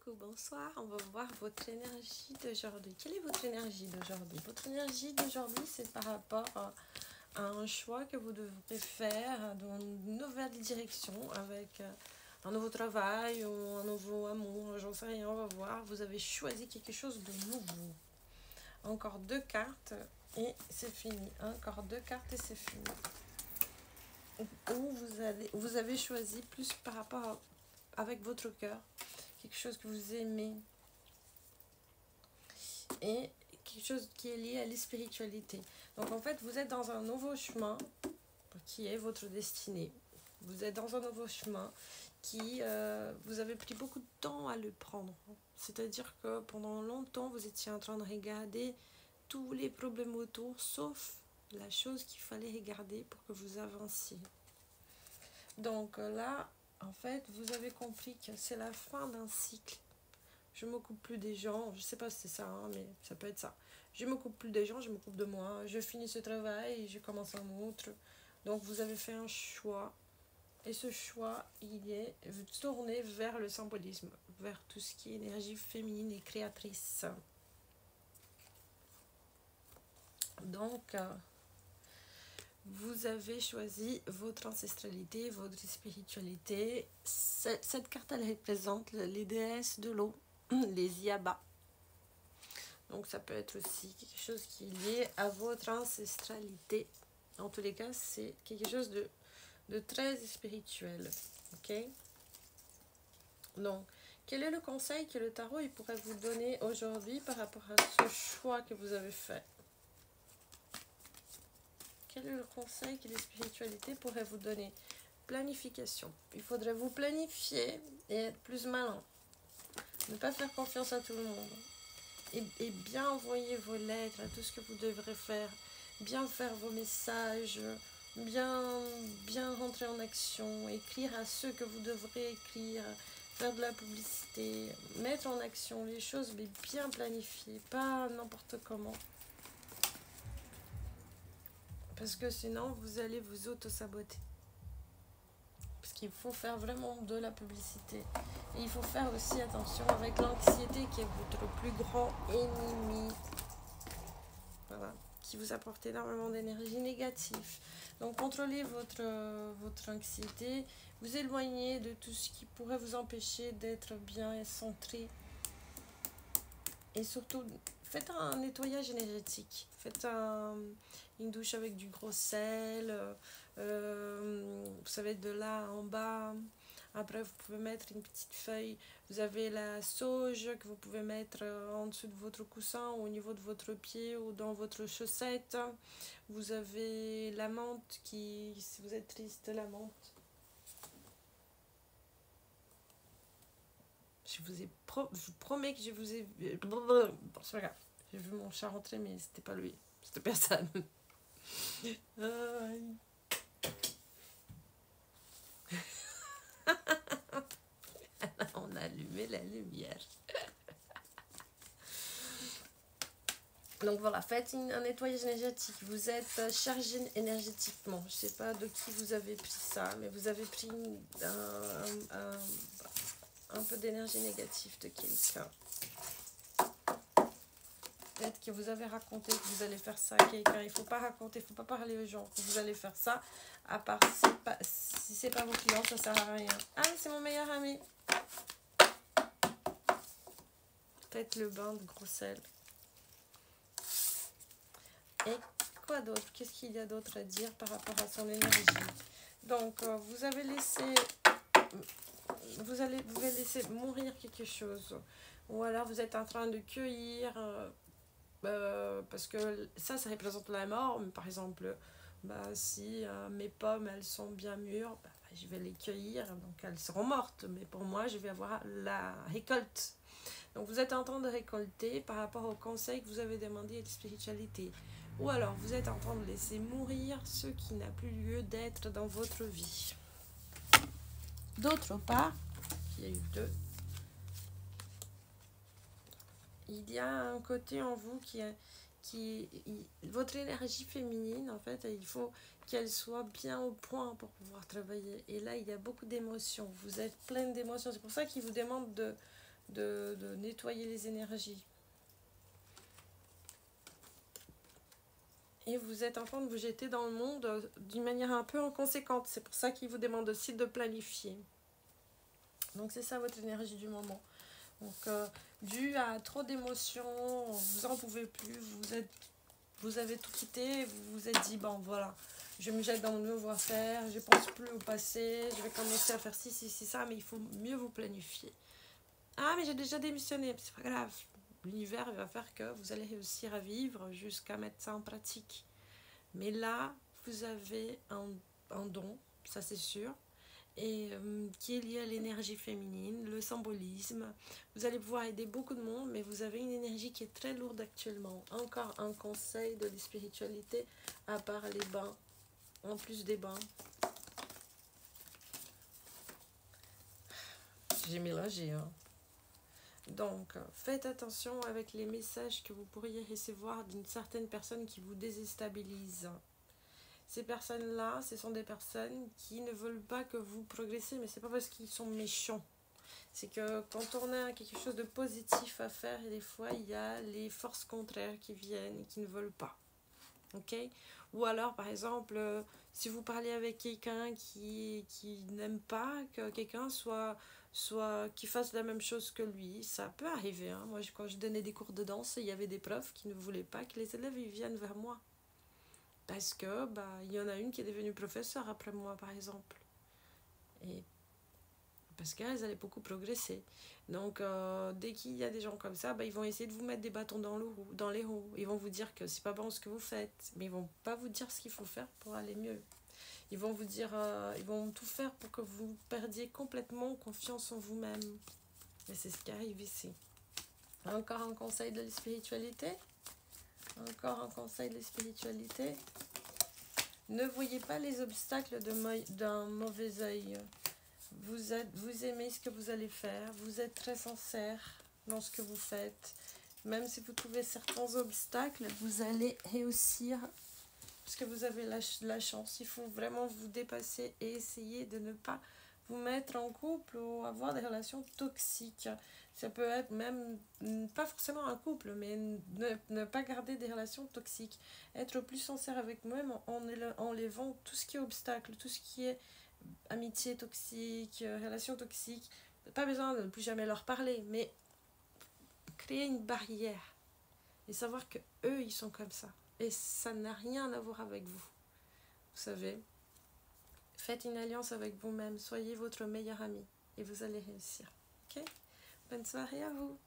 Coucou, bonsoir. On va voir votre énergie d'aujourd'hui. Quelle est votre énergie d'aujourd'hui? Votre énergie d'aujourd'hui, c'est par rapport à un choix que vous devrez faire dans une nouvelle direction avec un nouveau travail ou un nouveau amour. J'en sais rien, on va voir. Vous avez choisi quelque chose de nouveau. Encore deux cartes et c'est fini. Encore deux cartes et c'est fini. Ou vous avez choisi plus par rapport avec votre cœur. Quelque chose que vous aimez et quelque chose qui est lié à la spiritualité. Donc en fait, vous êtes dans un nouveau chemin qui est votre destinée. Vous êtes dans un nouveau chemin qui, vous avez pris beaucoup de temps à le prendre. C'est-à-dire que pendant longtemps, vous étiez en train de regarder tous les problèmes autour, sauf la chose qu'il fallait regarder pour que vous avanciez. Donc là, en fait, vous avez compris que c'est la fin d'un cycle. Je m'occupe plus des gens, je sais pas si c'est ça, hein, mais ça peut être ça. Je m'occupe plus des gens, je m'occupe de moi. Je finis ce travail et je commence un autre. Donc vous avez fait un choix. Et ce choix, il est tourné vers le symbolisme, vers tout ce qui est énergie féminine et créatrice. Donc, vous avez choisi votre ancestralité, votre spiritualité. Cette carte, elle représente les déesses de l'eau, les Yaba. Donc ça peut être aussi quelque chose qui est lié à votre ancestralité. En tous les cas, c'est quelque chose de très spirituel. Ok? Donc, quel est le conseil que le tarot il pourrait vous donner aujourd'hui par rapport à ce choix que vous avez fait? Quel est le conseil que les spiritualités pourraient vous donner? Planification. Il faudrait vous planifier et être plus malin. Ne pas faire confiance à tout le monde. Et bien envoyer vos lettres à tout ce que vous devrez faire, bien faire vos messages, bien rentrer en action, écrire à ceux que vous devrez écrire, faire de la publicité, mettre en action les choses, mais bien planifier, pas n'importe comment. Parce que sinon, vous allez vous auto-saboter. Parce qu'il faut faire vraiment de la publicité. Et il faut faire aussi attention avec l'anxiété qui est votre plus grand ennemi. Voilà. Qui vous apporte énormément d'énergie négative. Donc contrôlez votre anxiété. Vous éloignez de tout ce qui pourrait vous empêcher d'être bien et centré. Et surtout, faites un nettoyage énergétique. Faites une douche avec du gros sel. Vous savez, de là en bas. Après, vous pouvez mettre une petite feuille. Vous avez la sauge que vous pouvez mettre en dessous de votre coussin ou au niveau de votre pied ou dans votre chaussette. Vous avez la menthe qui, si vous êtes triste, la menthe. Je vous promets que je vous ai... Bon, c'est pas grave. J'ai vu mon chat rentrer, mais c'était pas lui. C'était personne. On a allumé la lumière. Donc voilà, faites un nettoyage énergétique. Vous êtes chargé énergétiquement. Je ne sais pas de qui vous avez pris ça, mais vous avez pris un peu d'énergie négative de quelqu'un. Peut-être que vous avez raconté que vous allez faire ça à quelqu'un. Il ne faut pas raconter, il ne faut pas parler aux gens que vous allez faire ça. À part si c'est pas vos clients, ça ne sert à rien. Ah, c'est mon meilleur ami. Faites le bain de gros sel. Et quoi d'autre? Qu'est-ce qu'il y a d'autre à dire par rapport à son énergie? Donc, vous avez laissé... Vous pouvez laisser mourir quelque chose. Ou alors, vous êtes en train de cueillir... parce que ça représente la mort. Mais par exemple, si mes pommes, elles sont bien mûres, je vais les cueillir. Donc, elles seront mortes. Mais pour moi, je vais avoir la récolte. Donc, vous êtes en train de récolter par rapport au conseil que vous avez demandé à la spiritualité. Ou alors, vous êtes en train de laisser mourir ce qui n'a plus lieu d'être dans votre vie. D'autre part, il y a eu deux. Il y a un côté en vous votre énergie féminine, en fait, il faut qu'elle soit bien au point pour pouvoir travailler. Et là, il y a beaucoup d'émotions. Vous êtes pleine d'émotions. C'est pour ça qu'il vous demande de nettoyer les énergies. Et vous êtes en train de vous jeter dans le monde d'une manière un peu inconséquente. C'est pour ça qu'il vous demande aussi de planifier. Donc c'est ça votre énergie du moment. Donc dû à trop d'émotions, vous en pouvez plus, vous avez tout quitté, vous vous êtes dit, bon voilà, je me jette dans mon nouveau affaire, je ne pense plus au passé, je vais commencer à faire ci, ça, mais il faut mieux vous planifier. Ah mais j'ai déjà démissionné, c'est pas grave. L'univers va faire que vous allez réussir à vivre jusqu'à mettre ça en pratique. Mais là, vous avez un don, ça c'est sûr, et qui est lié à l'énergie féminine, le symbolisme. Vous allez pouvoir aider beaucoup de monde, mais vous avez une énergie qui est très lourde actuellement. Encore un conseil de la spiritualité, à part les bains, en plus des bains. J'ai mélangé, hein. Donc, faites attention avec les messages que vous pourriez recevoir d'une certaine personne qui vous déstabilise. Ces personnes-là, ce sont des personnes qui ne veulent pas que vous progressez, mais c'est pas parce qu'ils sont méchants. C'est que quand on a quelque chose de positif à faire, des fois, il y a les forces contraires qui viennent et qui ne veulent pas. Ok? Ou alors, par exemple, si vous parlez avec quelqu'un qui n'aime pas que quelqu'un qui fasse la même chose que lui, ça peut arriver. Hein. Moi, quand je donnais des cours de danse, il y avait des profs qui ne voulaient pas que les élèves ils viennent vers moi. Parce que, il y en a une qui est devenue professeure après moi, par exemple. Et parce qu'elles allaient beaucoup progresser. Donc, dès qu'il y a des gens comme ça, ils vont essayer de vous mettre des bâtons dans les roues. Ils vont vous dire que c'est pas bon ce que vous faites, mais ils vont pas vous dire ce qu'il faut faire pour aller mieux. Ils vont vous dire, ils vont tout faire pour que vous perdiez complètement confiance en vous-même. Et c'est ce qui arrive ici. Encore un conseil de la spiritualité. Encore un conseil de la spiritualité. Ne voyez pas les obstacles d'un mauvais œil. Vous aimez ce que vous allez faire. Vous êtes très sincère dans ce que vous faites. Même si vous trouvez certains obstacles, vous allez réussir parce que vous avez la chance. Il faut vraiment vous dépasser et essayer de ne pas vous mettre en couple ou avoir des relations toxiques. Ça peut être même, pas forcément un couple, mais ne pas garder des relations toxiques. Être plus sincère avec moi-même en enlevant tout ce qui est obstacle, tout ce qui est amitié toxique, relation toxique. Pas besoin de ne plus jamais leur parler, mais créer une barrière et savoir que eux ils sont comme ça. Et ça n'a rien à voir avec vous. Vous savez, faites une alliance avec vous-même, soyez votre meilleur ami et vous allez réussir. Ok? Bonne soirée à vous.